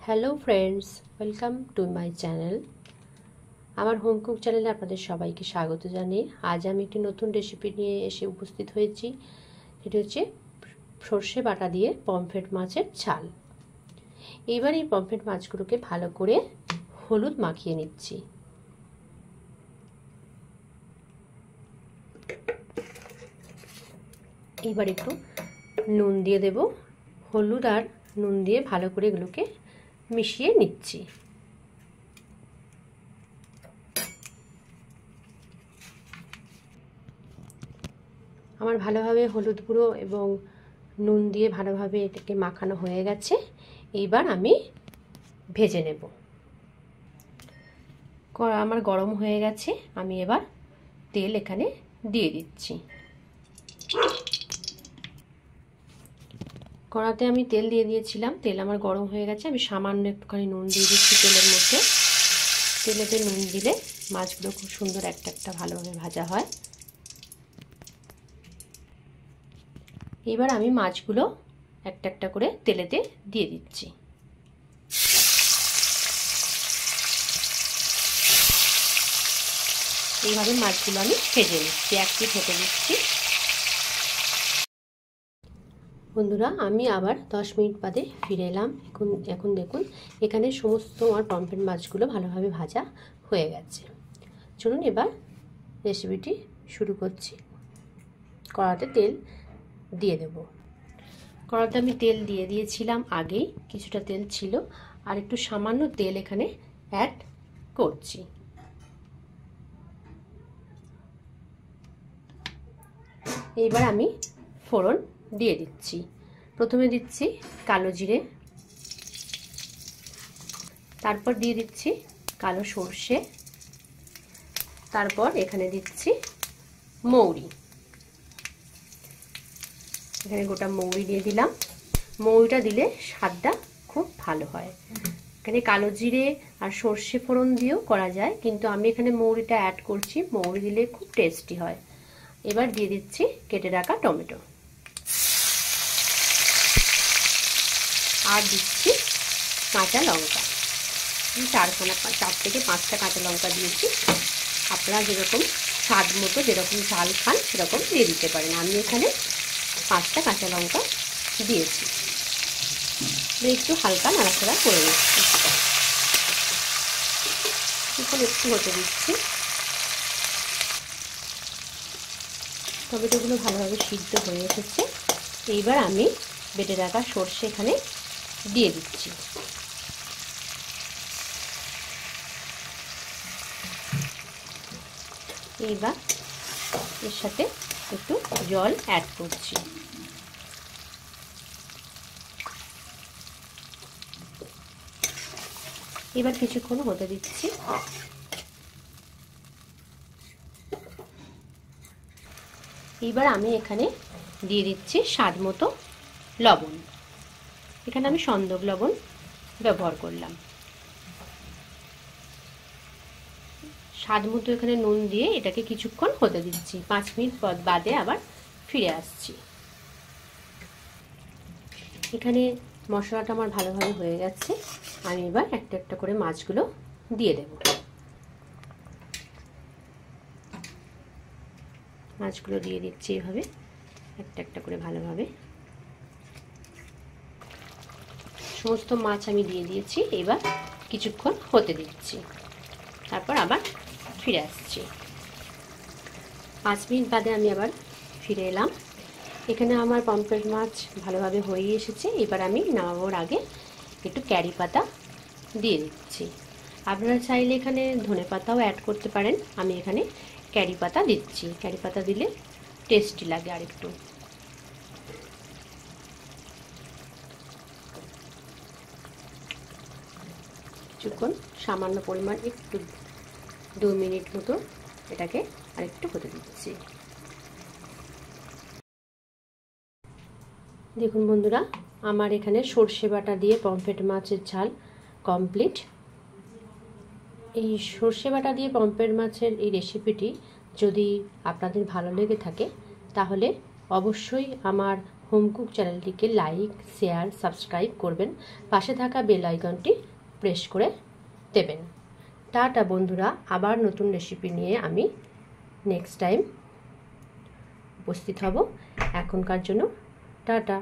Hello friends, welcome to my channel. আমার home cook চ্যানেলে আপনাদের সবাইকে স্বাগত জানিয়ে আজ আমি একটি নতুন রেসিপি নিয়ে এসে উপস্থিত হয়েছি। এটি হচ্ছে সর্ষে বাটা দিয়ে পমফ্রেট মাছের ঝাল। এবার এই পমফ্রেট মাছগুলোকে ভালো করে হলুদ মাখিয়ে নিচ্ছি। এবার একটু নুন দিয়ে দেব। হলুদ আর নুন দিয়ে ভালো করে এগুলোকে মিশিয়ে নিচ্ছি। আমার ভালোভাবে হলুদ গুঁড়ো এবং নুন দিয়ে ভালোভাবে এটাকে মাখানো হয়ে গেছে। এইবার আমি ভেজে নেব। কড়া আমার গরম হয়ে গেছে, আমি এবার তেল এখানে দিয়ে দিচ্ছি। কড়াতে আমি তেল দিয়ে দিয়েছিলাম, তেল আমার গরম হয়ে গেছে। আমি সামান্য একটুখানি নুন দিয়ে দিচ্ছি তেলের মধ্যে। তেলেতে নুন দিলে মাছগুলো খুব সুন্দর একটা একটা ভালোভাবে ভাজা হয়। এবার আমি মাছগুলো একটা একটা করে তেলেতে দিয়ে দিচ্ছি। এইভাবে মাছগুলো আমি ভেজে নিচ্ছি, এক পিঠ হতে দিচ্ছি। বন্ধুরা, আমি আবার 10 মিনিট বাদে ফিরে এলাম। এখন দেখুন এখানে সমস্ত আমার পমফ্রেট মাছগুলো ভালোভাবে ভাজা হয়ে গেছে। চলুন এবার রেসিপিটি শুরু করছি। কড়াতে তেল দিয়ে দেব। কড়াতে আমি তেল দিয়ে দিয়েছিলাম আগেই, কিছুটা তেল ছিল, আর একটু সামান্য তেল এখানে অ্যাড করছি। এইবার আমি ফোড়ন দিয়ে দিচ্ছি। প্রথমে দিচ্ছি কালো জিরে, তারপর দিয়ে দিচ্ছি কালো সর্ষে, তারপর এখানে দিচ্ছি মৌরি। এখানে গোটা মৌরি দিয়ে দিলাম। মৌরিটা দিলে স্বাদটা খুব ভালো হয়। এখানে কালো জিরে আর সর্ষে ফোড়ন দিয়েও করা যায়, কিন্তু আমি এখানে মৌরিটা অ্যাড করছি। মৌরি দিলে খুব টেস্টি হয়। এবার দিয়ে দিচ্ছি কেটে রাখা টমেটো, আর দিচ্ছি কাঁচা লঙ্কা। 4 থেকে 5টা কাঁচা লঙ্কা দিয়েছি। আপনারা যেরকম স্বাদ মতো যেরকম ঝাল খান সেরকম দিয়ে দিতে পারেন। আমি এখানে 5টা কাঁচা লঙ্কা দিয়েছি। একটু হালকা নাড়াচাড়া করে নিচ্ছি। এখন একটু হতে দিচ্ছি। টমেটোগুলো ভালোভাবে সিদ্ধ হয়ে এসেছে। এইবার আমি বেটে রাখা সর্ষে এখানে দিয়ে দিচ্ছি। এইবার এর সাথে একটু জল অ্যাড করছি। এবার কিছুক্ষণ হতে দিচ্ছি। এইবার আমি এখানে দিয়ে দিচ্ছি স্বাদ মতো লবণ। এখানে আমি সন্দক লবণ ব্যবহার করলাম। স্বাদ মতো এখানে নুন দিয়ে এটাকে কিছুক্ষণ হতে দিচ্ছি। 5 মিনিট বাদে আবার ফিরে আসছি। এখানে মশলাটা আমার ভালোভাবে হয়ে গেছে। আমি এবার একটা একটা করে মাছগুলো দিয়ে দেব। মাছগুলো দিয়ে দিচ্ছি এভাবে একটা একটা করে ভালোভাবে। সমস্ত মাছ আমি দিয়ে দিয়েছি। এবার কিছুক্ষণ হতে দিচ্ছি, তারপর আবার ফিরে আসছি। 5 মিনিট বাদে আমি আবার ফিরে এলাম। এখানে আমার পমফ্রেট মাছ ভালোভাবে হয়ে এসেছে। এবার আমি নামানোর আগে একটু কারি পাতা দিয়ে দিচ্ছি। আপনারা চাইলে এখানে ধনে পাতাও অ্যাড করতে পারেন। আমি এখানে কারি পাতা দিচ্ছি। কারি পাতা দিলে টেস্টি লাগে আরেকটু। কিছুক্ষণ সামান্য পরিমাণ একটু 2 মিনিট মতো এটাকে আরেকটু হতে দিচ্ছি। দেখুন বন্ধুরা, আমার এখানে সর্ষে বাটা দিয়ে পমফ্রেট মাছের ঝাল কমপ্লিট। এই সর্ষে বাটা দিয়ে পমফ্রেট মাছের এই রেসিপিটি যদি আপনাদের ভালো লেগে থাকে তাহলে অবশ্যই আমার হোম কুক চ্যানেলটিকে লাইক, শেয়ার, সাবস্ক্রাইব করবেন। পাশে থাকা বেল আইকনটি প্রেস করে দেবেন। টাটা বন্ধুরা, আবার নতুন রেসিপি নিয়ে আমি নেক্সট টাইম উপস্থিত হব। এখনকার জন্য টাটা।